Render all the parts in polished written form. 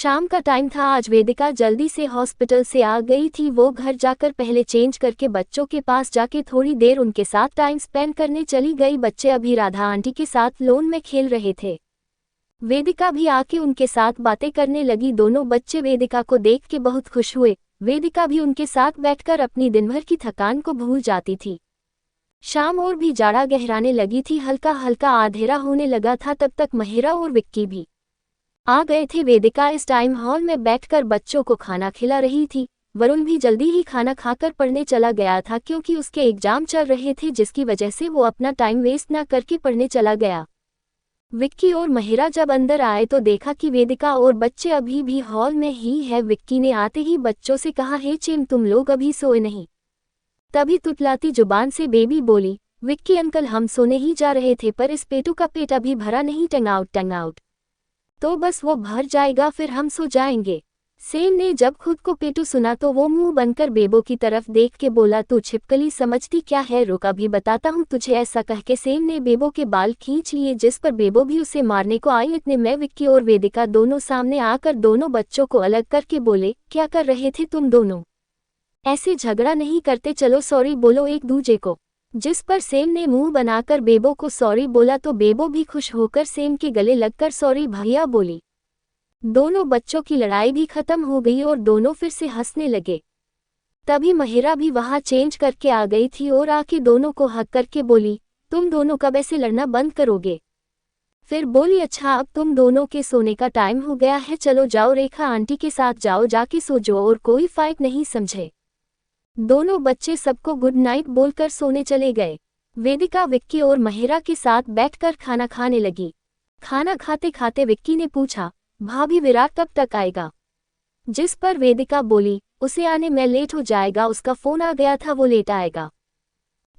शाम का टाइम था। आज वेदिका जल्दी से हॉस्पिटल से आ गई थी। वो घर जाकर पहले चेंज करके बच्चों के पास जाके थोड़ी देर उनके साथ टाइम स्पेंड करने चली गई। बच्चे अभी राधा आंटी के साथ लॉन में खेल रहे थे। वेदिका भी आके उनके साथ बातें करने लगी। दोनों बच्चे वेदिका को देख के बहुत खुश हुए। वेदिका भी उनके साथ बैठकर अपनी दिनभर की थकान को भूल जाती थी। शाम और भी जाड़ा गहराने लगी थी। हल्का हल्का अंधेरा होने लगा था। तब तक महिरा और विक्की भी आ गए थे। वेदिका इस टाइम हॉल में बैठकर बच्चों को खाना खिला रही थी। वरुण भी जल्दी ही खाना खाकर पढ़ने चला गया था क्योंकि उसके एग्जाम चल रहे थे, जिसकी वजह से वो अपना टाइम वेस्ट ना करके पढ़ने चला गया। विक्की और महिरा जब अंदर आए तो देखा कि वेदिका और बच्चे अभी भी हॉल में ही है। विक्की ने आते ही बच्चों से कहा, हे चिम, तुम लोग अभी सोए नहीं? तभी तुतलाती जुबान से बेबी बोली, विक्की अंकल, हम सोने ही जा रहे थे, पर इस पेटू का पेट अभी भरा नहीं, टंग आउट तो बस वो भर जाएगा, फिर हम सो जाएंगे। सेम ने जब खुद को पेटू सुना तो वो मुंह बनकर बेबो की तरफ देख के बोला, तू छिपकली समझती क्या है, रुक अभी बताता हूँ तुझे। ऐसा कह के सेम ने बेबो के बाल खींच लिए, जिस पर बेबो भी उसे मारने को आई। इतने में विक्की और वेदिका दोनों सामने आकर दोनों बच्चों को अलग करके बोले, क्या कर रहे थे तुम दोनों? ऐसे झगड़ा नहीं करते, चलो सॉरी बोलो एक दूजे को। जिस पर सेम ने मुंह बनाकर बेबो को सॉरी बोला तो बेबो भी खुश होकर सेम के गले लगकर सॉरी भैया बोली। दोनों बच्चों की लड़ाई भी खत्म हो गई और दोनों फिर से हंसने लगे। तभी महिरा भी वहां चेंज करके आ गई थी और आके दोनों को हक करके बोली, तुम दोनों कब ऐसे लड़ना बंद करोगे? फिर बोली, अच्छा अब तुम दोनों के सोने का टाइम हो गया है, चलो जाओ रेखा आंटी के साथ जाओ, जाके सो जाओ और कोई फाइट नहीं समझे। दोनों बच्चे सबको गुड नाइट बोलकर सोने चले गए। वेदिका विक्की और महिरा के साथ बैठकर खाना खाने लगी। खाना खाते खाते विक्की ने पूछा, भाभी विराट कब तक आएगा? जिस पर वेदिका बोली, उसे आने में लेट हो जाएगा, उसका फोन आ गया था, वो लेट आएगा।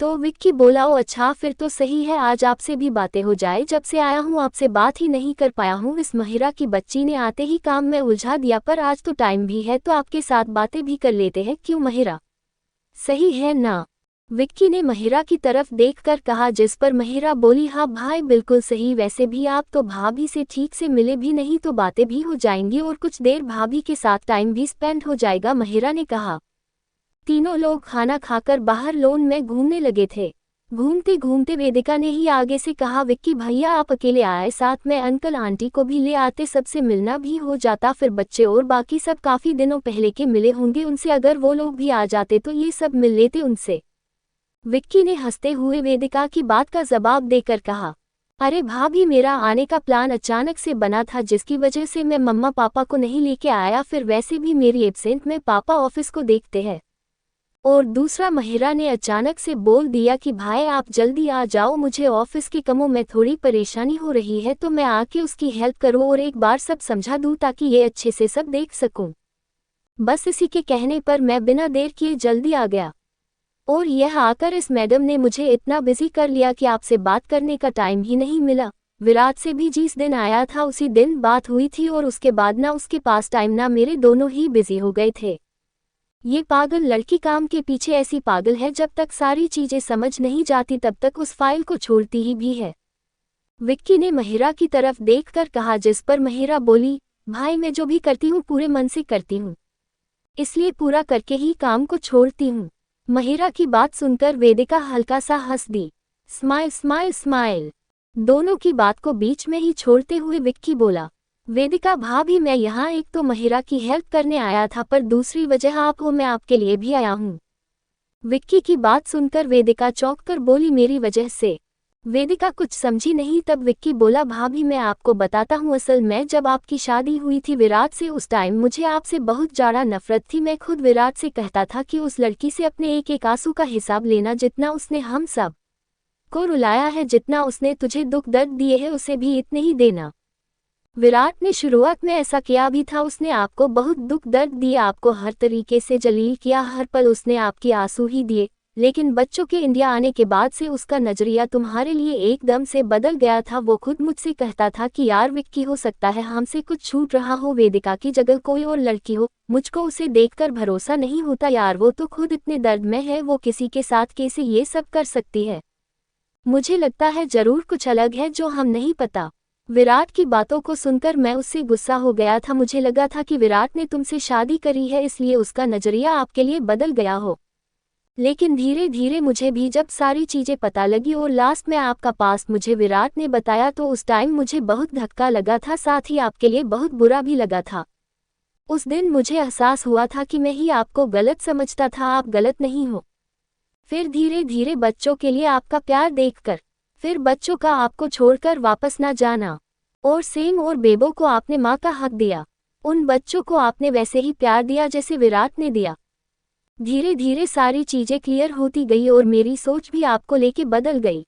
तो विक्की बोला, ओ अच्छा फिर तो सही है, आज आपसे भी बातें हो जाए, जब से आया हूँ आपसे बात ही नहीं कर पाया हूँ। इस महिरा की बच्ची ने आते ही काम में उलझा दिया, पर आज तो टाइम भी है तो आपके साथ बातें भी कर लेते हैं, क्यों महिरा? सही है ना? विक्की ने महिरा की तरफ देखकर कहा, जिस पर महिरा बोली, हाँ भाई बिल्कुल सही, वैसे भी आप तो भाभी से ठीक से मिले भी नहीं तो बातें भी हो जाएंगी और कुछ देर भाभी के साथ टाइम भी स्पेंड हो जाएगा, महिरा ने कहा। तीनों लोग खाना खाकर बाहर लॉन में घूमने लगे थे। घूमते घूमते वेदिका ने ही आगे से कहा, विक्की भैया आप अकेले आए, साथ में अंकल आंटी को भी ले आते, सबसे मिलना भी हो जाता, फिर बच्चे और बाकी सब काफी दिनों पहले के मिले होंगे उनसे, अगर वो लोग भी आ जाते तो ये सब मिल लेते उनसे। विक्की ने हंसते हुए वेदिका की बात का जवाब देकर कहा, अरे भाभी मेरा आने का प्लान अचानक से बना था, जिसकी वजह से मैं मम्मा पापा को नहीं लेके आया, फिर वैसे भी मेरी एब्सेंट में पापा ऑफिस को देखते हैं। और दूसरा, महिरा ने अचानक से बोल दिया कि भाई आप जल्दी आ जाओ, मुझे ऑफिस के कामों में थोड़ी परेशानी हो रही है तो मैं आके उसकी हेल्प करूं और एक बार सब समझा दूं ताकि ये अच्छे से सब देख सकूं। बस इसी के कहने पर मैं बिना देर किए जल्दी आ गया और यह आकर इस मैडम ने मुझे इतना बिजी कर लिया कि आपसे बात करने का टाइम ही नहीं मिला। विराट से भी जिस दिन आया था उसी दिन बात हुई थी और उसके बाद ना उसके पास टाइम ना मेरे, दोनों ही बिजी हो गए थे। ये पागल लड़की काम के पीछे ऐसी पागल है, जब तक सारी चीजें समझ नहीं जाती तब तक उस फाइल को छोड़ती ही भी है। विक्की ने महिरा की तरफ देखकर कहा, जिस पर महिरा बोली, भाई मैं जो भी करती हूँ पूरे मन से करती हूँ, इसलिए पूरा करके ही काम को छोड़ती हूँ। महिरा की बात सुनकर वेदिका हल्का सा हंस दी। Smile smile smile. दोनों की बात को बीच में ही छोड़ते हुए विक्की बोला, वेदिका भाभी मैं यहाँ एक तो महिरा की हेल्प करने आया था, पर दूसरी वजह आप हो, मैं आपके लिए भी आया हूँ। विक्की की बात सुनकर वेदिका चौंक कर बोली, मेरी वजह से? वेदिका कुछ समझी नहीं। तब विक्की बोला, भाभी मैं आपको बताता हूँ, असल में जब आपकी शादी हुई थी विराट से, उस टाइम मुझे आपसे बहुत ज़्यादा नफरत थी। मैं खुद विराट से कहता था कि उस लड़की से अपने एक एक आंसू का हिसाब लेना, जितना उसने हम सब को रुलाया है, जितना उसने तुझे दुख दर्द दिए है, उसे भी इतने ही देना। विराट ने शुरुआत में ऐसा किया भी था, उसने आपको बहुत दुख दर्द दिए, आपको हर तरीके से जलील किया, हर पल उसने आपके आंसू ही दिए, लेकिन बच्चों के इंडिया आने के बाद से उसका नजरिया तुम्हारे लिए एकदम से बदल गया था। वो खुद मुझसे कहता था कि यार विक्की, हो सकता है हमसे कुछ छूट रहा हो, वेदिका की जगह कोई और लड़की हो। मुझको उसे देखकर भरोसा नहीं होता यार, वो तो खुद इतने दर्द में है, वो किसी के साथ कैसे ये सब कर सकती है? मुझे लगता है जरूर कुछ अलग है जो हम नहीं पता। विराट की बातों को सुनकर मैं उससे गुस्सा हो गया था। मुझे लगा था कि विराट ने तुमसे शादी करी है इसलिए उसका नजरिया आपके लिए बदल गया हो। लेकिन धीरे धीरे मुझे भी जब सारी चीजें पता लगी और लास्ट में आपका पास्ट मुझे विराट ने बताया तो उस टाइम मुझे बहुत धक्का लगा था, साथ ही आपके लिए बहुत बुरा भी लगा था। उस दिन मुझे एहसास हुआ था कि मैं ही आपको गलत समझता था, आप गलत नहीं हो। फिर धीरे धीरे बच्चों के लिए आपका प्यार देखकर, फिर बच्चों का आपको छोड़कर वापस ना जाना, और सेम और बेबो को आपने माँ का हक दिया। उन बच्चों को आपने वैसे ही प्यार दिया जैसे विराट ने दिया। धीरे धीरे सारी चीजें क्लियर होती गई और मेरी सोच भी आपको लेके बदल गई।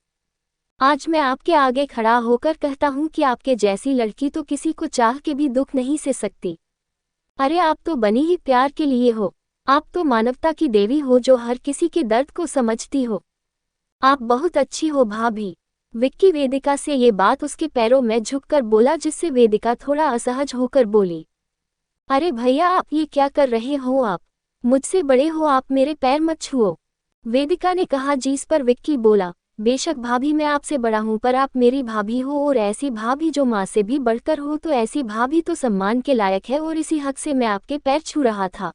आज मैं आपके आगे खड़ा होकर कहता हूँ कि आपके जैसी लड़की तो किसी को चाह के भी दुख नहीं सह सकती। अरे आप तो बनी ही प्यार के लिए हो। आप तो मानवता की देवी हो जो हर किसी के दर्द को समझती हो। आप बहुत अच्छी हो भाभी। विक्की वेदिका से ये बात उसके पैरों में झुककर बोला, जिससे वेदिका थोड़ा असहज होकर बोली, अरे भैया आप ये क्या कर रहे हो, आप मुझसे बड़े हो, आप मेरे पैर मत छुओ। वेदिका ने कहा। जिस पर विक्की बोला, बेशक भाभी मैं आपसे बड़ा हूं पर आप मेरी भाभी हो, और ऐसी भाभी जो माँ से भी बढ़कर हो, तो ऐसी भाभी तो सम्मान के लायक है, और इसी हक से मैं आपके पैर छू रहा था।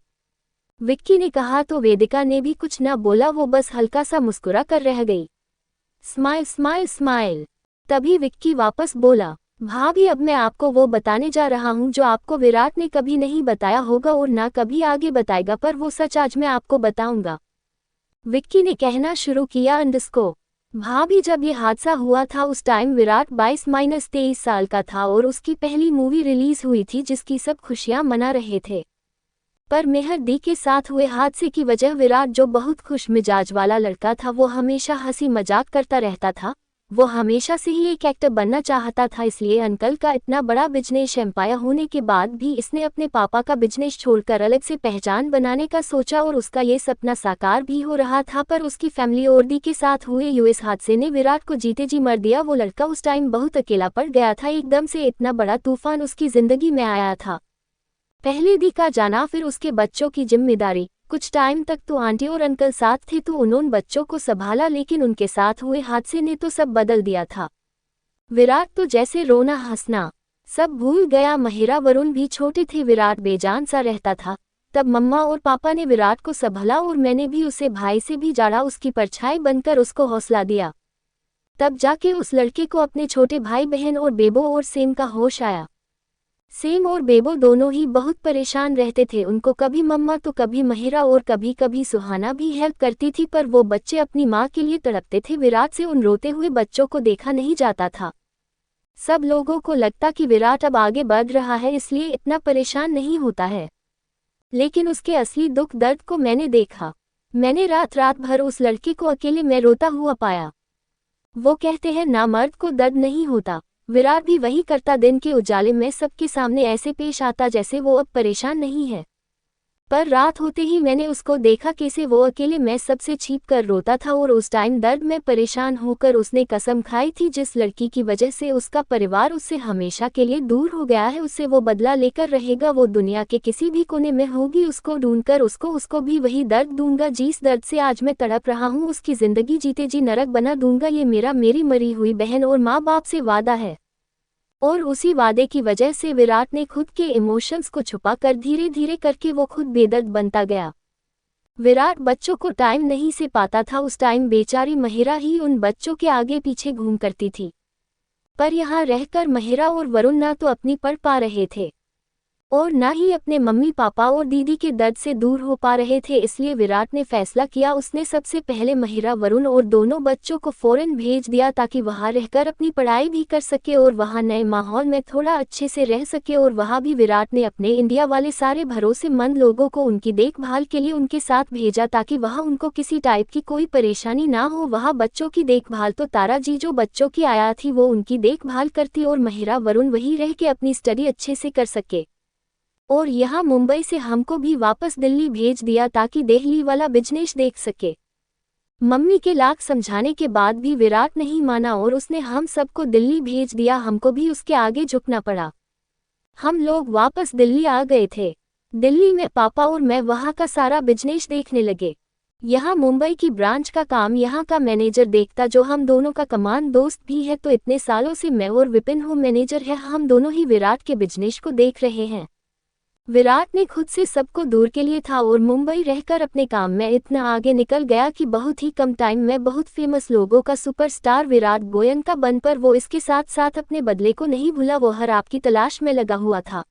विक्की ने कहा तो वेदिका ने भी कुछ न बोला, वो बस हल्का सा मुस्कुरा कर रह गई। Smile smile smile. तभी विक्की वापस बोला, भाभी अब मैं आपको वो बताने जा रहा हूँ जो आपको विराट ने कभी नहीं बताया होगा और ना कभी आगे बताएगा, पर वो सच आज मैं आपको बताऊंगा। विक्की ने कहना शुरू किया। भाभी जब ये हादसा हुआ था उस टाइम विराट 22-23 साल का था और उसकी पहली मूवी रिलीज हुई थी जिसकी सब खुशियां मना रहे थे। पर मेहर के साथ हुए हादसे की वजह विराट जो बहुत खुश मिजाज वाला लड़का था, वो हमेशा हंसी मजाक करता रहता था। वो हमेशा से ही एक एक्टर बनना चाहता था, इसलिए अंकल का इतना बड़ा बिजनेस एम्पायर होने के बाद भी इसने अपने पापा का बिजनेस छोड़कर अलग से पहचान बनाने का सोचा और उसका ये सपना साकार भी हो रहा था। पर उसकी फैमिली और दी के साथ हुए यूएस हादसे ने विराट को जीते जी मर दिया। वो लड़का उस टाइम बहुत अकेला पड़ गया था, एकदम से इतना बड़ा तूफान उसकी जिंदगी में आया था। पहले दी का जाना, फिर उसके बच्चों की जिम्मेदारी। कुछ टाइम तक तो आंटी और अंकल साथ थे तो उन्होंने बच्चों को संभाला, लेकिन उनके साथ हुए हादसे ने तो सब बदल दिया था। विराट तो जैसे रोना हंसना सब भूल गया। महिरा वरुण भी छोटे थे, विराट बेजान सा रहता था। तब मम्मा और पापा ने विराट को संभाला और मैंने भी उसे भाई से भी जाड़ा, उसकी परछाई बनकर उसको हौसला दिया। तब जाके उस लड़के को अपने छोटे भाई बहन और बेबो और सेम का होश आया। सेम और बेबो दोनों ही बहुत परेशान रहते थे, उनको कभी मम्मा तो कभी महिरा और कभी कभी सुहाना भी हेल्प करती थी, पर वो बच्चे अपनी माँ के लिए तड़पते थे। विराट से उन रोते हुए बच्चों को देखा नहीं जाता था। सब लोगों को लगता कि विराट अब आगे बढ़ रहा है इसलिए इतना परेशान नहीं होता है, लेकिन उसके असली दुख दर्द को मैंने देखा। मैंने रात रात भर उस लड़के को अकेले में रोता हुआ पाया। वो कहते हैं ना मर्द को दर्द नहीं होता, विराट भी वही करता। दिन के उजाले में सबके सामने ऐसे पेश आता जैसे वो अब परेशान नहीं है, पर रात होते ही मैंने उसको देखा कैसे वो अकेले में सबसे छिप कर रोता था। और उस टाइम दर्द में परेशान होकर उसने कसम खाई थी, जिस लड़की की वजह से उसका परिवार उससे हमेशा के लिए दूर हो गया है, उससे वो बदला लेकर रहेगा। वो दुनिया के किसी भी कोने में होगी, उसको ढूंढकर उसको भी वही दर्द दूंगा जिस दर्द से आज मैं तड़प रहा हूँ। उसकी जिंदगी जीते जी नरक बना दूंगा। ये मेरी मरी हुई बहन और माँ बाप से वादा है। और उसी वादे की वजह से विराट ने खुद के इमोशंस को छुपा कर धीरे धीरे करके वो खुद बेदर्द बनता गया। विराट बच्चों को टाइम नहीं से पाता था। उस टाइम बेचारी महिरा ही उन बच्चों के आगे पीछे घूम करती थी, पर यहाँ रहकर महिरा और वरुण ना तो अपनी पढ़ पा रहे थे और ना ही अपने मम्मी पापा और दीदी के दर्द से दूर हो पा रहे थे। इसलिए विराट ने फैसला किया, उसने सबसे पहले महिरा वरुण और दोनों बच्चों को फौरन भेज दिया ताकि वहां रहकर अपनी पढ़ाई भी कर सके और वहां नए माहौल में थोड़ा अच्छे से रह सके। और वहां भी विराट ने अपने इंडिया वाले सारे भरोसेमंद लोगों को उनकी देखभाल के लिए उनके साथ भेजा ताकि वहां उनको किसी टाइप की कोई परेशानी ना हो। वहां बच्चों की देखभाल तो तारा जी जो बच्चों की आया थी वो उनकी देखभाल करती और महिरा वरुण वहीं रह के अपनी स्टडी अच्छे से कर सके। और यहाँ मुंबई से हमको भी वापस दिल्ली भेज दिया ताकि दिल्ली वाला बिजनेस देख सके। मम्मी के लाख समझाने के बाद भी विराट नहीं माना और उसने हम सबको दिल्ली भेज दिया। हमको भी उसके आगे झुकना पड़ा। हम लोग वापस दिल्ली आ गए थे। दिल्ली में पापा और मैं वहाँ का सारा बिजनेस देखने लगे। यहाँ मुंबई की ब्रांच का काम यहाँ का मैनेजर देखता, जो हम दोनों का कमान दोस्त भी है। तो इतने सालों से मैं और विपिन हूँ मैनेजर है, हम दोनों ही विराट के बिजनेस को देख रहे हैं। विराट ने खुद से सबको दूर के लिए था और मुंबई रहकर अपने काम में इतना आगे निकल गया कि बहुत ही कम टाइम में बहुत फेमस लोगों का सुपरस्टार विराट गोयनका बन, पर वो इसके साथ साथ अपने बदले को नहीं भूला। वो हर आपकी तलाश में लगा हुआ था।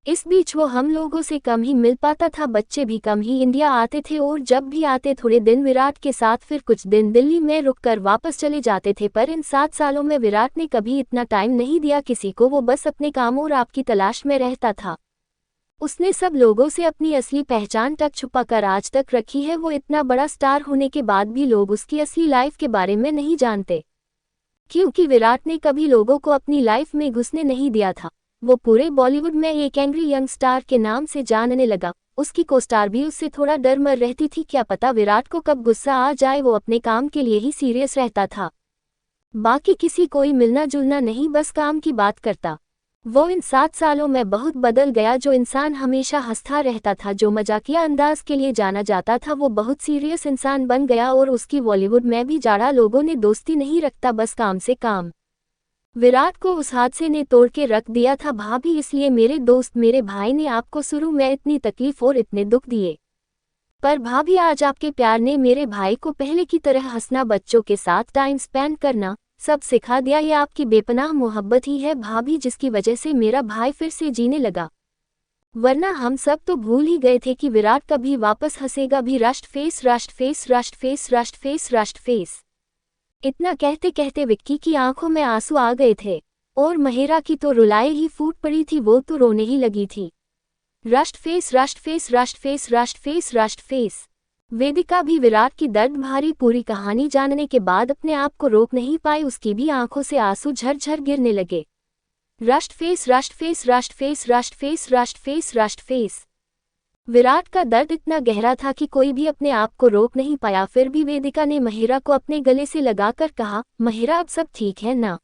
इस बीच वो हम लोगों से कम ही मिल पाता था, बच्चे भी कम ही इंडिया आते थे और जब भी आते थोड़े दिन विराट के साथ, फिर कुछ दिन दिल्ली में रुककर वापस चले जाते थे। पर इन 7 सालों में विराट ने कभी इतना टाइम नहीं दिया किसी को, वो बस अपने काम और आपकी तलाश में रहता था। उसने सब लोगों से अपनी असली पहचान तक छुपा कर आज तक रखी है। वो इतना बड़ा स्टार होने के बाद भी लोग उसकी असली लाइफ के बारे में नहीं जानते, क्योंकि विराट ने कभी लोगों को अपनी लाइफ में घुसने नहीं दिया था। वो पूरे बॉलीवुड में एक एंग्री यंग स्टार के नाम से जानने लगा। उसकी कोस्टार भी उससे थोड़ा डर मर रहती थी, क्या पता विराट को कब गुस्सा आ जाए। वो अपने काम के लिए ही सीरियस रहता था, बाकी किसी कोई मिलना जुलना नहीं, बस काम की बात करता। वो इन 7 सालों में बहुत बदल गया। जो इंसान हमेशा हंसता रहता था, जो मजाकिया अंदाज के लिए जाना जाता था, वो बहुत सीरियस इंसान बन गया। और उसकी बॉलीवुड में भी जाड़ा लोगों ने दोस्ती नहीं रखता, बस काम से काम। विराट को उस हादसे ने तोड़ के रख दिया था। भाभी, इसलिए मेरे दोस्त, मेरे भाई ने आपको शुरू में इतनी तकलीफ और इतने दुख दिए, पर भाभी आज आपके प्यार ने मेरे भाई को पहले की तरह हंसना, बच्चों के साथ टाइम स्पेंड करना सब सिखा दिया। ये आपकी बेपनाह मोहब्बत ही है भाभी, जिसकी वजह से मेरा भाई फिर से जीने लगा, वरना हम सब तो भूल ही गए थे कि विराट कभी वापस हंसेगा भी। राष्ट्र फेस, राष्ट्र फेस, राष्ट्र फेस, राष्ट्र फेस, राष्ट्र फेस। इतना कहते कहते विक्की की आंखों में आंसू आ गए थे और महिरा की तो रुलाए ही फूट पड़ी थी, वो तो रोने ही लगी थी। राष्ट्र फेस, राष्ट्र फेस, राष्ट्र फेस, राष्ट्र फेस, राष्ट्र फेस। वेदिका भी विराट की दर्द भारी पूरी कहानी जानने के बाद अपने आप को रोक नहीं पाई, उसकी भी आंखों से आंसू झरझर गिरने लगे। राष्ट्र फेस, राष्ट्र फेस, राष्ट्र फेस, राष्ट्र फेस, राष्ट्र फेस, राष्ट्र फेस। विराट का दर्द इतना गहरा था कि कोई भी अपने आप को रोक नहीं पाया। फिर भी वेदिका ने महिरा को अपने गले से लगाकर कहा, महिरा अब सब ठीक है ना?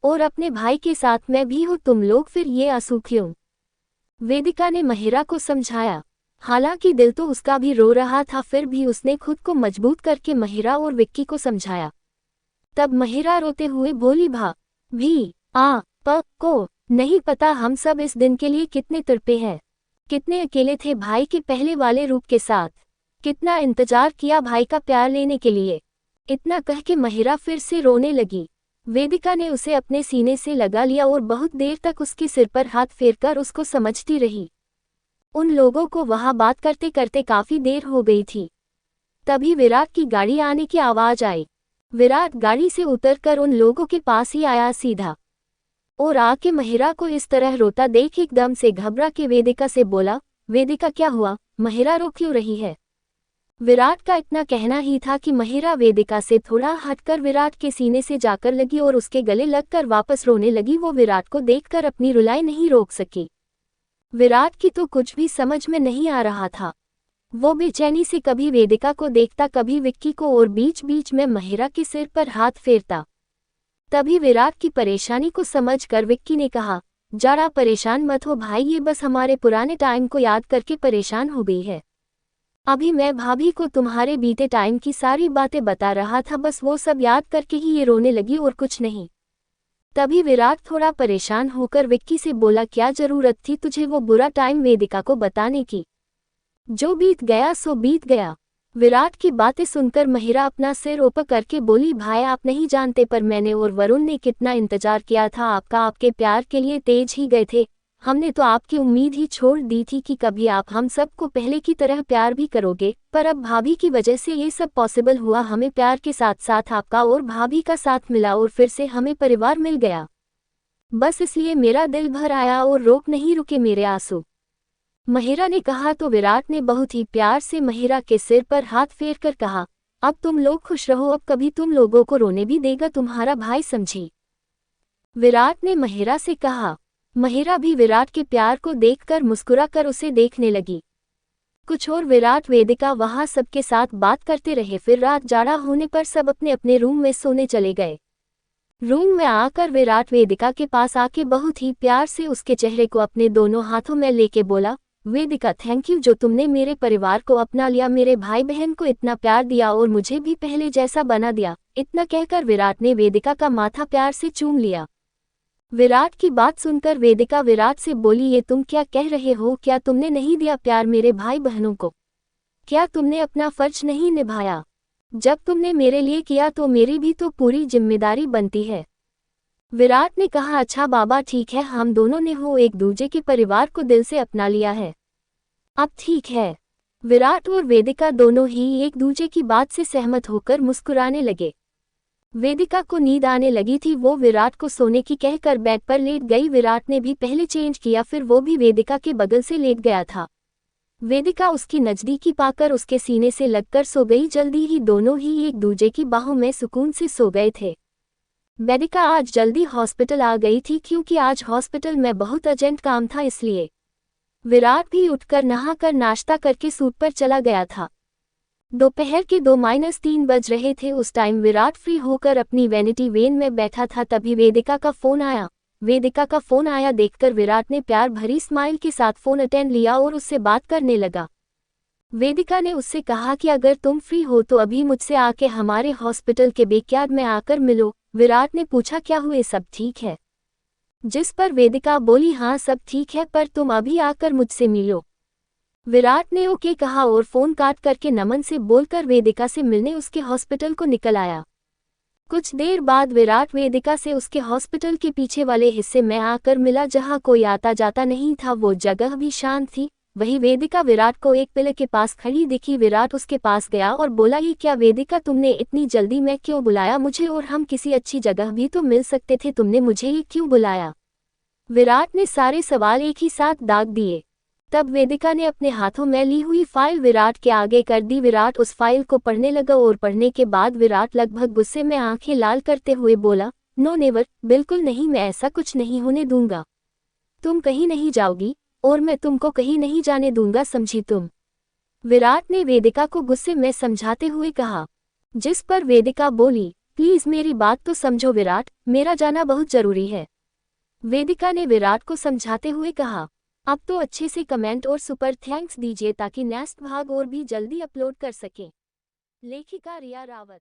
और अपने भाई के साथ मैं भी हूँ, तुम लोग फिर ये आंसू क्यों? वेदिका ने महिरा को समझाया। हालांकि दिल तो उसका भी रो रहा था, फिर भी उसने खुद को मजबूत करके महिरा और विक्की को समझाया। तब महिरा रोते हुए बोली, भी को नहीं पता हम सब इस दिन के लिए कितने तड़पे हैं, कितने अकेले थे भाई के पहले वाले रूप के साथ, कितना इंतजार किया भाई का प्यार लेने के लिए। इतना कह के महिरा फिर से रोने लगी। वेदिका ने उसे अपने सीने से लगा लिया और बहुत देर तक उसके सिर पर हाथ फेरकर उसको समझती रही। उन लोगों को वहां बात करते करते काफी देर हो गई थी। तभी विराट की गाड़ी आने की आवाज आई। विराट गाड़ी से उतरकर उन लोगों के पास ही आया सीधा, और आके महिरा को इस तरह रोता देख एकदम से घबरा के वेदिका से बोला, वेदिका क्या हुआ, महिरा रो क्यों रही है? विराट का इतना कहना ही था कि महिरा वेदिका से थोड़ा हटकर विराट के सीने से जाकर लगी और उसके गले लगकर वापस रोने लगी। वो विराट को देखकर अपनी रुलाई नहीं रोक सकी। विराट की तो कुछ भी समझ में नहीं आ रहा था। वो बेचैनी से कभी वेदिका को देखता, कभी विक्की को, और बीच बीच में महिरा के सिर पर हाथ फेरता। तभी विराट की परेशानी को समझकर विक्की ने कहा, जरा परेशान मत हो भाई, ये बस हमारे पुराने टाइम को याद करके परेशान हो गई है। अभी मैं भाभी को तुम्हारे बीते टाइम की सारी बातें बता रहा था, बस वो सब याद करके ही ये रोने लगी और कुछ नहीं। तभी विराट थोड़ा परेशान होकर विक्की से बोला, क्या जरूरत थी तुझे वो बुरा टाइम वेदिका को बताने की? जो बीत गया सो बीत गया। विराट की बातें सुनकर महिरा अपना सिर ऊपर करके बोली, भाई आप नहीं जानते, पर मैंने और वरुण ने कितना इंतजार किया था आपका, आपके प्यार के लिए तेज ही गए थे। हमने तो आपकी उम्मीद ही छोड़ दी थी कि कभी आप हम सबको पहले की तरह प्यार भी करोगे, पर अब भाभी की वजह से ये सब पॉसिबल हुआ। हमें प्यार के साथ साथ आपका और भाभी का साथ मिला और फिर से हमें परिवार मिल गया। बस इसलिए मेरा दिल भर आया और रोक नहीं रुके मेरे आंसू। महिरा ने कहा तो विराट ने बहुत ही प्यार से महिरा के सिर पर हाथ फेरकर कहा, अब तुम लोग खुश रहो, अब कभी तुम लोगों को रोने भी देगा तुम्हारा भाई, समझी? विराट ने महिरा से कहा। महिरा भी विराट के प्यार को देखकर मुस्कुराकर उसे देखने लगी। कुछ और विराट वेदिका वहां सबके साथ बात करते रहे। फिर रात जाड़ा होने पर सब अपने अपने रूम में सोने चले गए। रूम में आकर विराट वेदिका के पास आके बहुत ही प्यार से उसके चेहरे को अपने दोनों हाथों में लेके बोला, वेदिका, थैंक यू जो तुमने मेरे परिवार को अपना लिया, मेरे भाई बहन को इतना प्यार दिया और मुझे भी पहले जैसा बना दिया। इतना कहकर विराट ने वेदिका का माथा प्यार से चूम लिया। विराट की बात सुनकर वेदिका विराट से बोली, ये तुम क्या कह रहे हो? क्या तुमने नहीं दिया प्यार मेरे भाई बहनों को? क्या तुमने अपना फर्ज नहीं निभाया? जब तुमने मेरे लिए किया तो मेरी भी तो पूरी जिम्मेदारी बनती है। विराट ने कहा, अच्छा बाबा ठीक है, हम दोनों ने एक दूजे के परिवार को दिल से अपना लिया है, अब ठीक है। विराट और वेदिका दोनों ही एक दूजे की बात से सहमत होकर मुस्कुराने लगे। वेदिका को नींद आने लगी थी, वो विराट को सोने की कहकर बेड पर लेट गई। विराट ने भी पहले चेंज किया, फिर वो भी वेदिका के बगल से लेट गया था। वेदिका उसकी नजदीकी पाकर उसके सीने से लगकर सो गई। जल्दी ही दोनों ही एक दूजे की बाहों में सुकून से सो गए थे। वेदिका आज जल्दी हॉस्पिटल आ गई थी क्योंकि आज हॉस्पिटल में बहुत अर्जेंट काम था, इसलिए विराट भी उठकर नहाकर नाश्ता करके सूट पर चला गया था। दोपहर के 2-3 बज रहे थे। उस टाइम विराट फ्री होकर अपनी वैनिटी वेन में बैठा था, तभी वेदिका का फोन आया। वेदिका का फोन आया देखकर विराट ने प्यार भरी स्माइल के साथ फोन अटेंड लिया और उससे बात करने लगा। वेदिका ने उससे कहा कि अगर तुम फ्री हो तो अभी मुझसे आके हमारे हॉस्पिटल के बैकयार्ड में आकर मिलो। विराट ने पूछा, क्या हुए, सब ठीक है? जिस पर वेदिका बोली, हाँ सब ठीक है, पर तुम अभी आकर मुझसे मिलो। विराट ने ओके कहा और फोन काट करके नमन से बोलकर वेदिका से मिलने उसके हॉस्पिटल को निकल आया। कुछ देर बाद विराट वेदिका से उसके हॉस्पिटल के पीछे वाले हिस्से में आकर मिला, जहां कोई आता जाता नहीं था। वो जगह भी शांत थी। वही वेदिका विराट को एक पिलर के पास खड़ी दिखी। विराट उसके पास गया और बोला, ये क्या वेदिका, तुमने इतनी जल्दी में क्यों बुलाया मुझे? और हम किसी अच्छी जगह भी तो मिल सकते थे, तुमने मुझे ये क्यों बुलाया? विराट ने सारे सवाल एक ही साथ दाग दिए। तब वेदिका ने अपने हाथों में ली हुई फाइल विराट के आगे कर दी। विराट उस फाइल को पढ़ने लगा और पढ़ने के बाद विराट लगभग गुस्से में आंखें लाल करते हुए बोला, नो नेवर, बिल्कुल नहीं, मैं ऐसा कुछ नहीं होने दूंगा। तुम कहीं नहीं जाओगी और मैं तुमको कहीं नहीं जाने दूंगा, समझी तुम? विराट ने वेदिका को गुस्से में समझाते हुए कहा। जिस पर वेदिका बोली, प्लीज मेरी बात तो समझो विराट, मेरा जाना बहुत जरूरी है। वेदिका ने विराट को समझाते हुए कहा। अब तो अच्छे से कमेंट और सुपर थैंक्स दीजिए ताकि नेक्स्ट भाग और भी जल्दी अपलोड कर सकें। लेखिका रिया रावत।